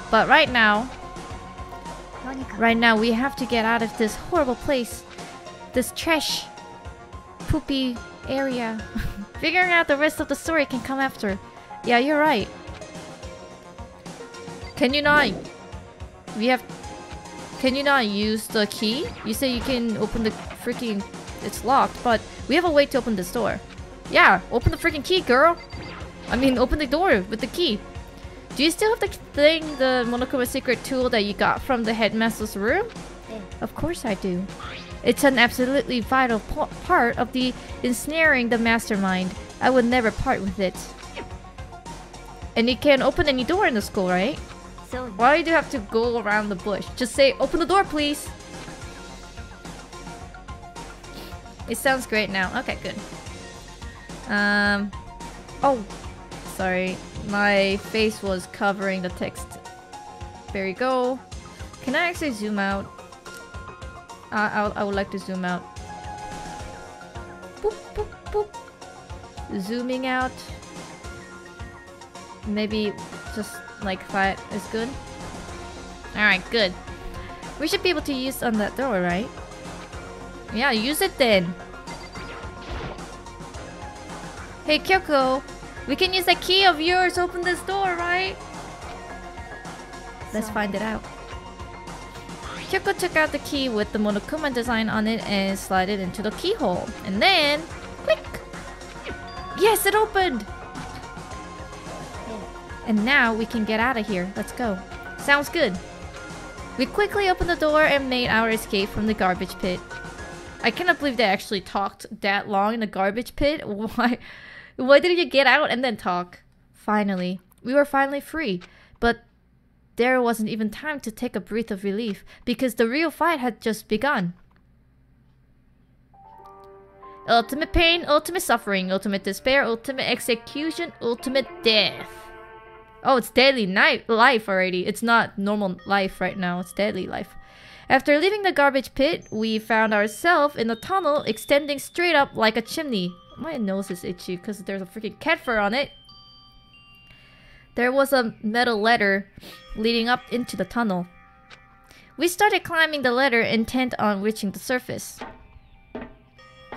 But right now we have to get out of this horrible place. This trash poopy area. Figuring out the rest of the story can come after. Yeah, you're right. Can you not use the key? You say you can open the freaking... It's locked, but we have a way to open this door. Yeah, open the freaking key, girl. I mean, open the door with the key. Do you still have the thing, the Monokuma secret tool that you got from the headmaster's room? Yeah. Of course I do. It's an absolutely vital part of the ensnaring the mastermind. I would never part with it. And you can't open any door in the school, right? So Why do you have to go around the bush? Just say, open the door, please. It sounds great now. Okay, good. Oh, sorry. My face was covering the text. There you go. Can I actually zoom out? I would like to zoom out. Boop, boop, boop. Zooming out. Maybe just like that is good. Alright, good. We should be able to use on that door, right? Yeah, use it then. Hey Koko, we can use that key of yours to open this door, right? Let's find it out. Koko took out the key with the Monokuma design on it and slid it into the keyhole. And then, click! Yes, it opened! And now we can get out of here. Let's go. Sounds good. We quickly opened the door and made our escape from the garbage pit. I cannot believe they actually talked that long in the garbage pit. Why didn't you get out and then talk? Finally. We were finally free. But there wasn't even time to take a breath of relief because the real fight had just begun. Ultimate pain, ultimate suffering, ultimate despair, ultimate execution, ultimate death. Oh, it's deadly life already. It's not normal life right now. It's deadly life. After leaving the garbage pit, we found ourselves in a tunnel extending straight up like a chimney. My nose is itchy because there's a freaking cat fur on it. There was a metal ladder leading up into the tunnel. We started climbing the ladder intent on reaching the surface.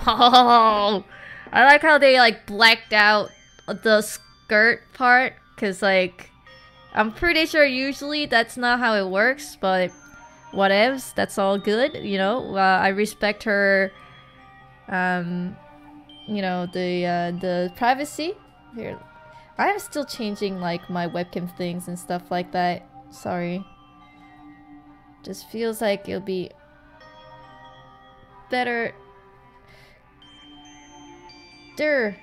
Oh, I like how they like blacked out the skirt part. Cause like, I'm pretty sure usually that's not how it works, but whatevs, that's all good, you know. I respect her, you know, the privacy. Here, I am still changing like my webcam things and stuff like that. Sorry. Just feels like it'll be better. Durr.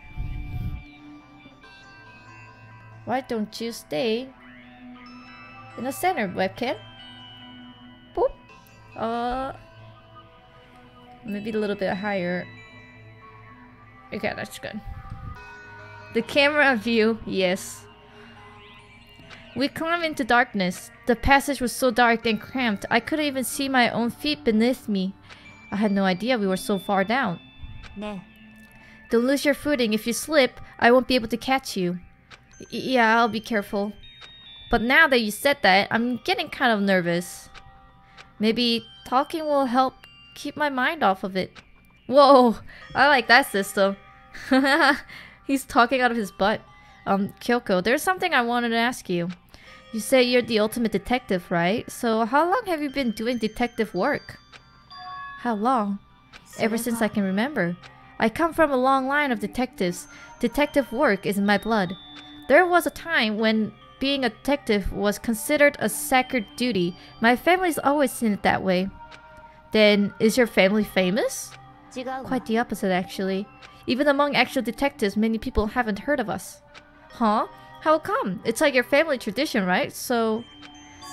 Why don't you stay in the center, webcam? Boop. Maybe a little bit higher. Okay, that's good. The camera view, yes. We climbed into darkness. The passage was so dark and cramped, I couldn't even see my own feet beneath me. I had no idea we were so far down. 네. Don't lose your footing. If you slip, I won't be able to catch you. Yeah, I'll be careful. But now that you said that, I'm getting kind of nervous. Maybe talking will help keep my mind off of it. Whoa, I like that system. He's talking out of his butt. Kyoko, there's something I wanted to ask you. You say you're the ultimate detective, right? So how long have you been doing detective work? How long? Ever since I can remember. I come from a long line of detectives. Detective work is in my blood. There was a time when being a detective was considered a sacred duty. My family's always seen it that way. Then, is your family famous? Quite the opposite, actually. Even among actual detectives, many people haven't heard of us. Huh? How come? It's like your family tradition, right? So...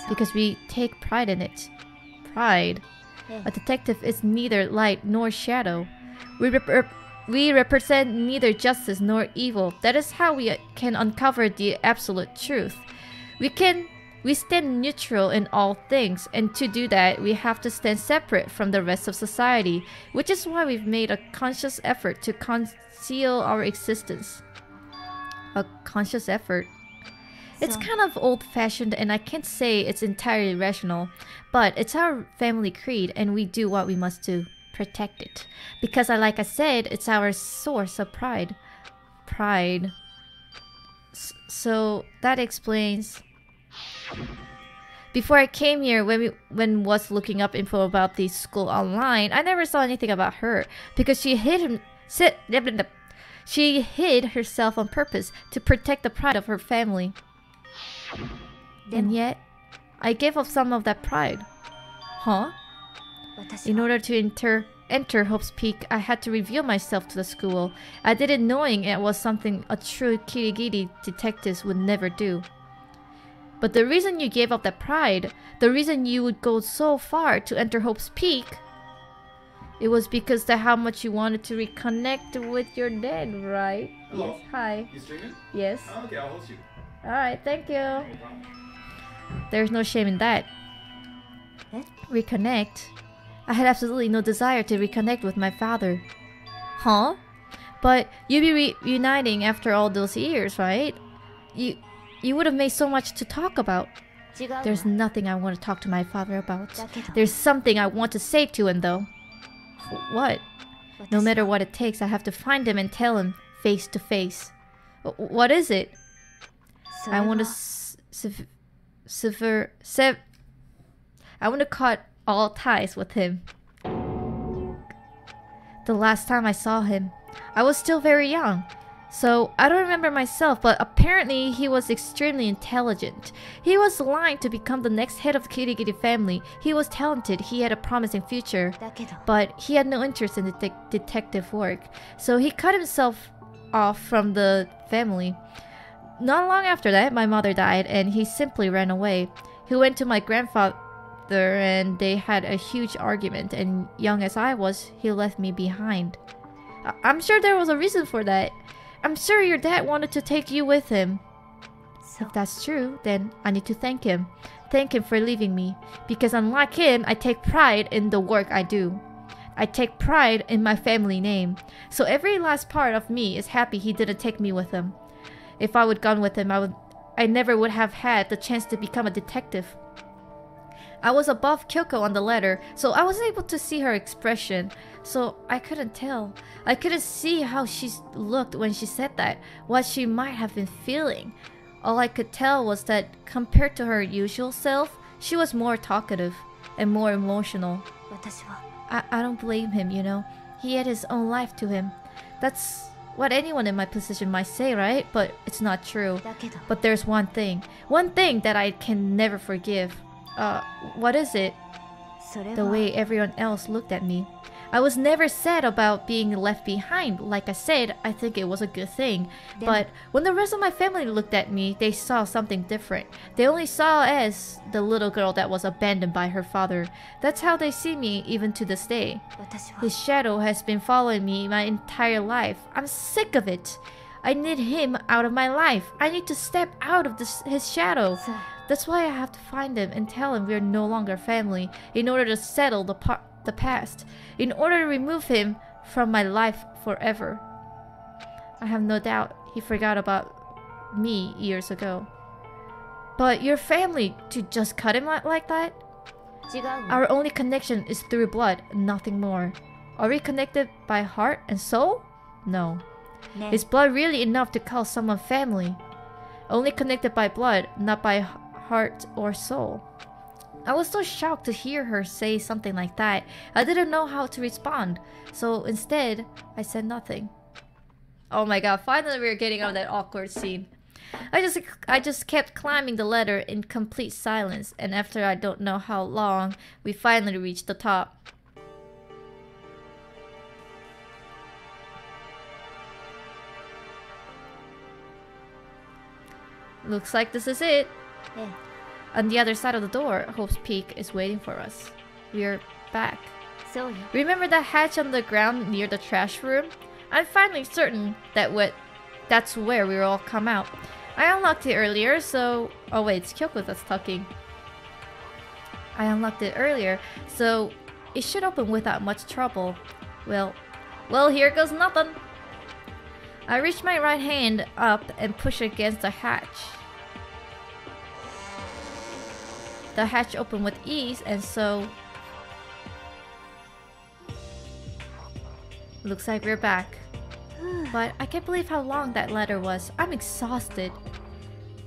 Because we take pride in it. Pride. A detective is neither light nor shadow. We represent neither justice nor evil. That is how we can uncover the absolute truth. We stand neutral in all things, and to do that, we have to stand separate from the rest of society, which is why we've made a conscious effort to conceal our existence. A conscious effort. It's kind of old-fashioned and I can't say it's entirely rational, but it's our family creed and we do what we must to protect it. Because like I said, it's our source of pride. So that explains. Before I came here, when was looking up info about the school online, I never saw anything about her because she hid herself on purpose to protect the pride of her family. And yet, I gave up some of that pride. Huh? In order to enter Hope's Peak, I had to reveal myself to the school. I did it knowing it was something a true kirigiri detectives would never do. But the reason you gave up that pride, the reason you would go so far to enter Hope's Peak, it was because of how much you wanted to reconnect with your dad, right? Hello? Yes, hi. You streaming? Yes. Oh, okay, I'll host you. Alright, thank you. No problem. There's no shame in that. Reconnect? I had absolutely no desire to reconnect with my father. Huh? But you'd be reuniting after all those years, right? You would have made so much to talk about. There's nothing I want to talk to my father about. There's something I want to say to him though. What? No matter what it takes, I have to find him and tell him face to face. What is it? I want to I want to cut all ties with him. The last time I saw him, I was still very young. So, I don't remember myself, but apparently he was extremely intelligent. He was aligned to become the next head of the Kirigiri family. He was talented, he had a promising future. But he had no interest in detective work. So he cut himself off from the family. Not long after that, my mother died and he simply ran away. He went to my grandfather and they had a huge argument, and young as I was, he left me behind. I'm sure there was a reason for that. I'm sure your dad wanted to take you with him. If that's true, then I need to thank him. Thank him for leaving me. Because unlike him, I take pride in the work I do. I take pride in my family name. So every last part of me is happy he didn't take me with him. If I would gone with him, I never would have had the chance to become a detective. I was above Koko on the letter, so I wasn't able to see her expression. So I couldn't tell. I couldn't see how she looked when she said that, what she might have been feeling. All I could tell was that compared to her usual self, she was more talkative and more emotional. I don't blame him, you know. He had his own life to him. That's what anyone in my position might say, right? But it's not true. But there's one thing that I can never forgive. What is it? The way everyone else looked at me. I was never sad about being left behind. Like I said, I think it was a good thing. But when the rest of my family looked at me, they saw something different. They only saw as the little girl that was abandoned by her father. That's how they see me even to this day. His shadow has been following me my entire life. I'm sick of it. I need him out of my life. I need to step out of his shadow. That's why I have to find him and tell him we're no longer family in order to settle the past, in order to remove him from my life forever. I have no doubt he forgot about me years ago. But your family to just cut him like that? Our only connection is through blood, nothing more. Are we connected by heart and soul? No. Is blood really enough to call someone family? Only connected by blood, not by heart or soul. I was so shocked to hear her say something like that. I didn't know how to respond. So instead, I said nothing. Oh my god, finally we're getting out of that awkward scene. I just kept climbing the ladder in complete silence, and after I don't know how long, we finally reached the top. Looks like this is it. Yeah. On the other side of the door, Hope's Peak is waiting for us. We're back. So, Remember that hatch on the ground near the trash room? I'm finally certain that that's where we will all come out. I unlocked it earlier, so... Oh wait, it's Kyoko that's talking. I unlocked it earlier, so it should open without much trouble. Well, here goes nothing. I reach my right hand up and push against the hatch. the hatch opened with ease, and so... Looks like we're back. But I can't believe how long that ladder was. I'm exhausted.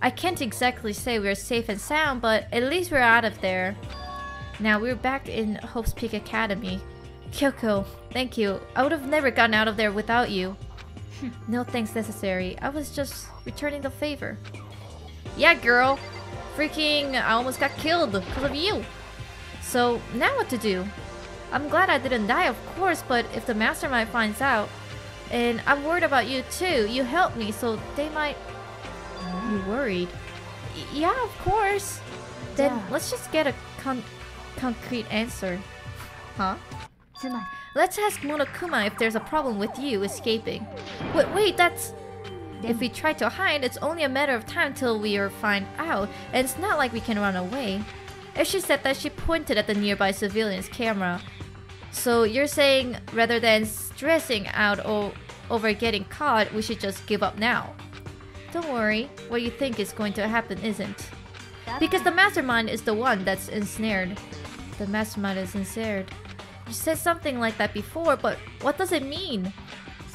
I can't exactly say we're safe and sound, but at least we're out of there. Now we're back in Hope's Peak Academy. Koko, thank you. I would have never gotten out of there without you. No thanks necessary. I was just returning the favor. Yeah, girl. Freaking, I almost got killed because of you. So, now what to do? I'm glad I didn't die, of course, but if the mastermind finds out, and I'm worried about you too. You helped me, so they might... You're worried? Yeah, of course. Then let's just get a concrete answer. Huh? Let's ask Monokuma if there's a problem with you escaping. Wait, that's... If we try to hide, it's only a matter of time till we are found out, and it's not like we can run away. If she said that, she pointed at the nearby civilian's camera. So you're saying, rather than stressing out over getting caught, we should just give up now? Don't worry, what you think is going to happen isn't. Because the mastermind is the one that's ensnared. The mastermind is ensnared. You said something like that before, but what does it mean?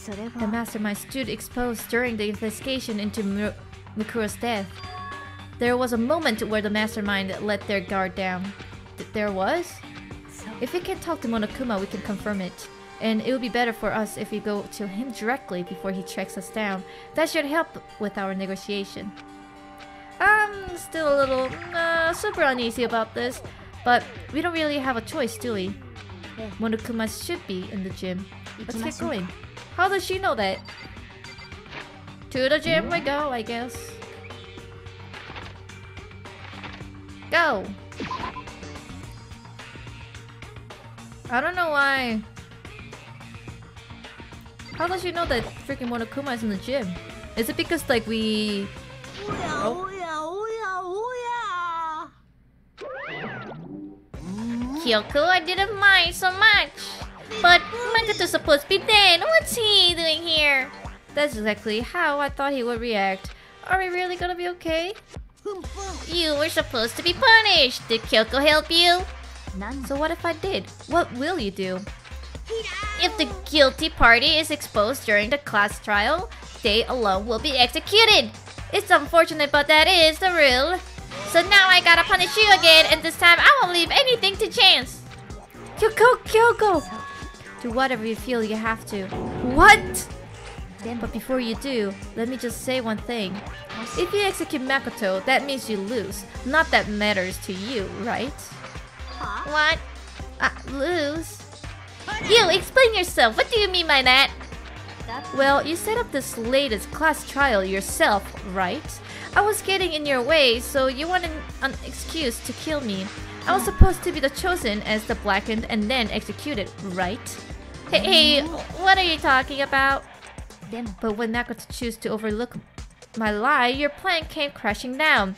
The mastermind stood exposed during the investigation into Mukuro's death. There was a moment where the mastermind let their guard down. There was? If we can talk to Monokuma, we can confirm it. And it would be better for us if we go to him directly before he tracks us down. That should help with our negotiation. I'm still a little super uneasy about this, but we don't really have a choice, do we? Monokuma should be in the gym. Let's get going. How does she know that? To the gym we go, I guess. Go! I don't know why. How does she know that freaking Monokuma is in the gym? Is it because like we... Oh. Kyoko, I didn't mind so much. But Makoto's supposed to be dead. What's he doing here? That's exactly how I thought he would react. Are we really gonna be okay? You were supposed to be punished. Did Kyoko help you? So what if I did? What will you do? If the guilty party is exposed during the class trial, they alone will be executed. It's unfortunate, but that is the rule. So now I gotta punish you again, and this time I won't leave anything to chance. Kyoko! Do whatever you feel you have to. What? But before you do, let me just say one thing. If you execute Makoto, that means you lose. Not that matters to you, right? What? Lose? You, explain yourself. What do you mean by that? Well, you set up this latest class trial yourself, right? I was getting in your way, so you wanted an excuse to kill me. I was supposed to be the chosen as the blackened and then executed, right? Hey, what are you talking about? But when Makoto chose to overlook my lie, your plan came crashing down.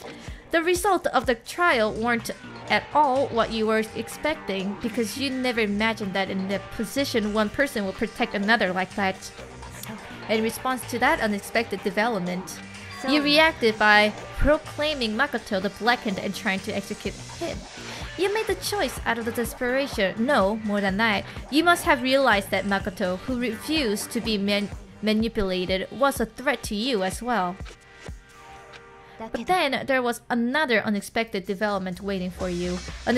The result of the trial weren't at all what you were expecting, because you never imagined that in the position one person would protect another like that. In response to that unexpected development, you reacted by proclaiming Makoto the blackened and trying to execute him. You made the choice out of the desperation. No, more than that, you must have realized that Makoto, who refused to be manipulated, was a threat to you as well. But then there was another unexpected development waiting for you. An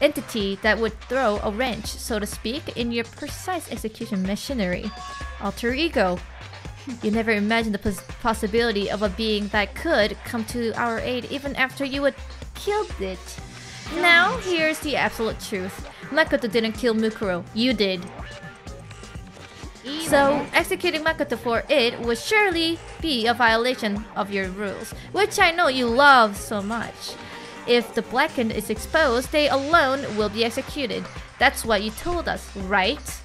entity that would throw a wrench, so to speak, in your precise execution machinery. Alter ego. You never imagined the possibility of a being that could come to our aid even after you had killed it. Now, here's the absolute truth. Makoto didn't kill Mukuro. You did. So, executing Makoto for it would surely be a violation of your rules, which I know you love so much. If the blackened is exposed, they alone will be executed. That's what you told us, right?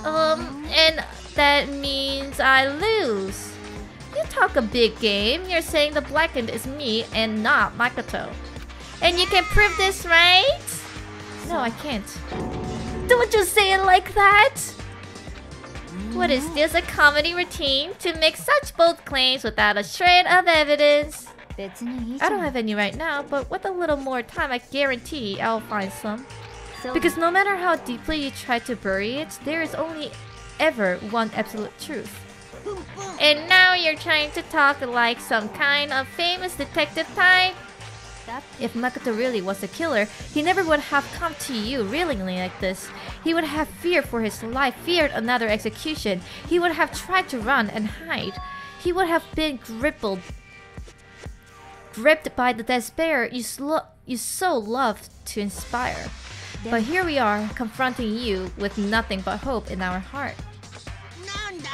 And that means I lose. You talk a big game. You're saying the blackened is me and not Makoto. And you can prove this, right? No, I can't. Don't you say it like that! What is this, a comedy routine? To make such bold claims without a shred of evidence? I don't have any right now, but with a little more time, I guarantee I'll find some. Because no matter how deeply you try to bury it, there is only ever one absolute truth. And now you're trying to talk like some kind of famous detective type? If Makoto really was a killer, he never would have come to you willingly like this. He would have feared for his life, feared another execution. He would have tried to run and hide. He would have been gripped by the despair you so loved to inspire. But here we are, confronting you with nothing but hope in our heart.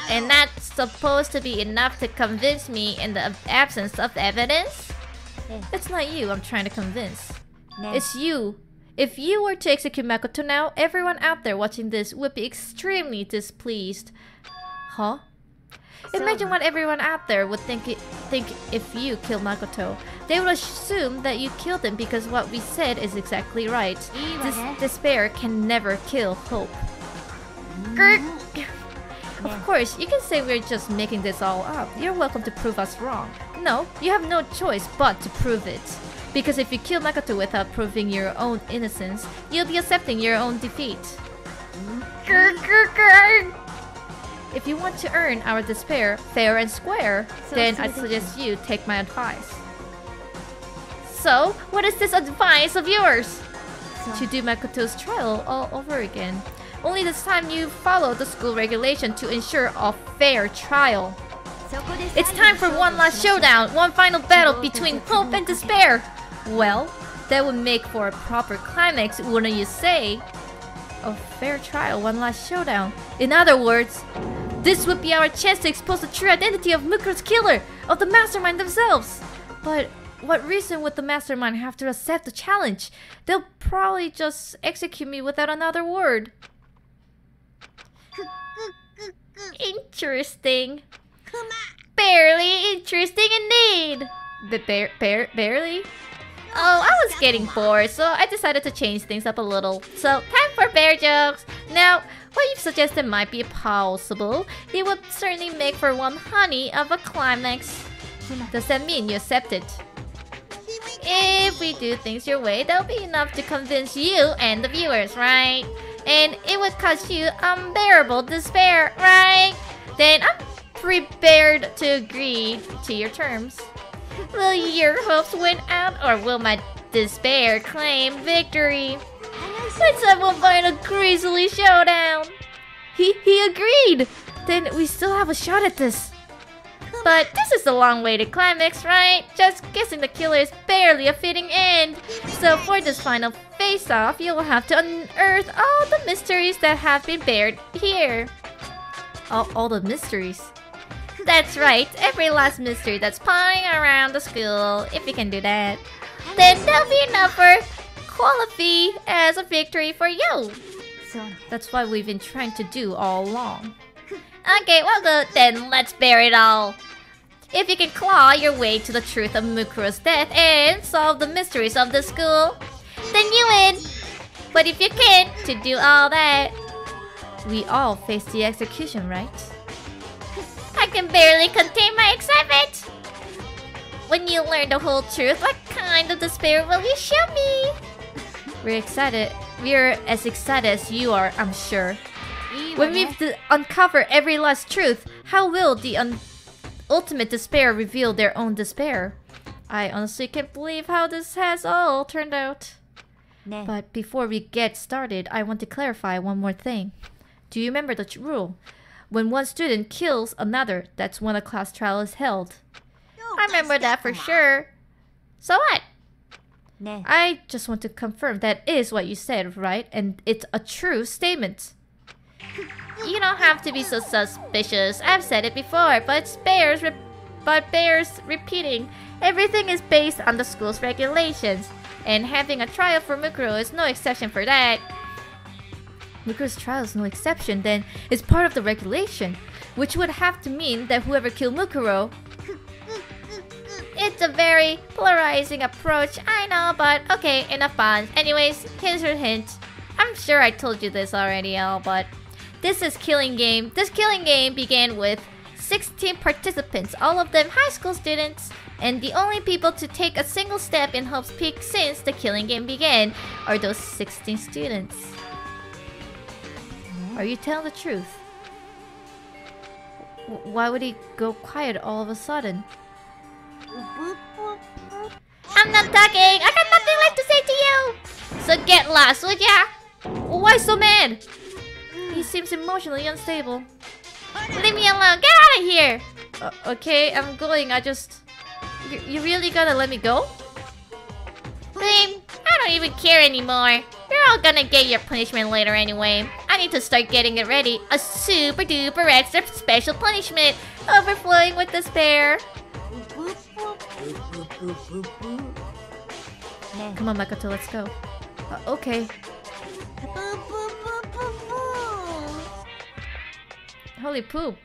And that's supposed to be enough to convince me in the absence of evidence? It's not you I'm trying to convince. It's you. If you were to execute Makoto now, everyone out there watching this would be extremely displeased. Huh? Imagine what everyone out there would think if you killed Makoto. They would assume that you killed him because what we said is exactly right. Despair can never kill hope. Of course, you can say we're just making this all up. You're welcome to prove us wrong. No, you have no choice but to prove it. Because if you kill Makoto without proving your own innocence, you'll be accepting your own defeat. If you want to earn our despair fair and square, then I suggest you take my advice. So, what is this advice of yours? To do Makoto's trial all over again. Only this time you follow the school regulation to ensure a fair trial. It's time for one last showdown, one final battle between hope and despair. Well, that would make for a proper climax, wouldn't you say? A fair trial, one last showdown. In other words, this would be our chance to expose the true identity of Mukuro's killer, of the mastermind themselves. But what reason would the mastermind have to accept the challenge? They'll probably just execute me without another word. Interesting. Barely interesting indeed. Barely? Oh, I was getting bored, so I decided to change things up a little. So, time for bear jokes. Now, what you've suggested might be possible. It would certainly make for one honey of a climax. Does that mean you accept it? If we do things your way, that'll be enough to convince you and the viewers, right? And it would cause you unbearable despair, right? Then I'm prepared to agree to your terms. Will your hopes win out, or will my despair claim victory? Let's have one final grisly showdown. He agreed. Then we still have a shot at this. But this is a long way to climax, right? Just guessing the killer is barely a fitting end. So for this final face-off, you'll have to unearth all the mysteries that have been buried here. All the mysteries? That's right, every last mystery that's pawing around the school. If you can do that, then that'll be enough for qualify as a victory for you. That's what we've been trying to do all along. Okay, well good, then let's bear it all. If you can claw your way to the truth of Mukuro's death and solve the mysteries of the school, then you win. But if you can't to do all that, we all face the execution, right? I can barely contain my excitement. When you learn the whole truth, what kind of despair will you show me? We're excited. We're as excited as you are, I'm sure. When we've uncovered every last truth, how will the ultimate despair reveal their own despair? I honestly can't believe how this has all turned out. But before we get started, I want to clarify one more thing. Do you remember the rule? When one student kills another, that's when a class trial is held. I remember that for sure. So what? I just want to confirm that is what you said, right? And it's a true statement. You don't have to be so suspicious. I've said it before, but bears repeating. Everything is based on the school's regulations, and having a trial for Mukuro is no exception for that. Mukuro's trial is no exception, then it's part of the regulation, which would have to mean that whoever killed Mukuro... It's a very polarizing approach, I know, but okay, enough fun. Anyways, here's your hint. I'm sure I told you this already, but this killing game began with 16 participants, all of them high school students. And the only people to take a single step in Hope's Peak since the killing game began are those 16 students. Are you telling the truth? Why would he go quiet all of a sudden? I'm not talking! I got nothing left to say to you! So get lost, would ya? Why so mad? He seems emotionally unstable. Leave me alone! Get out of here! Okay, I'm going. I just... You really gonna let me go? Babe, I don't even care anymore. You're all gonna get your punishment later anyway. I need to start getting it ready. A super duper extra special punishment. Overflowing with despair. Come on, Makoto, let's go. Okay. Holy poop.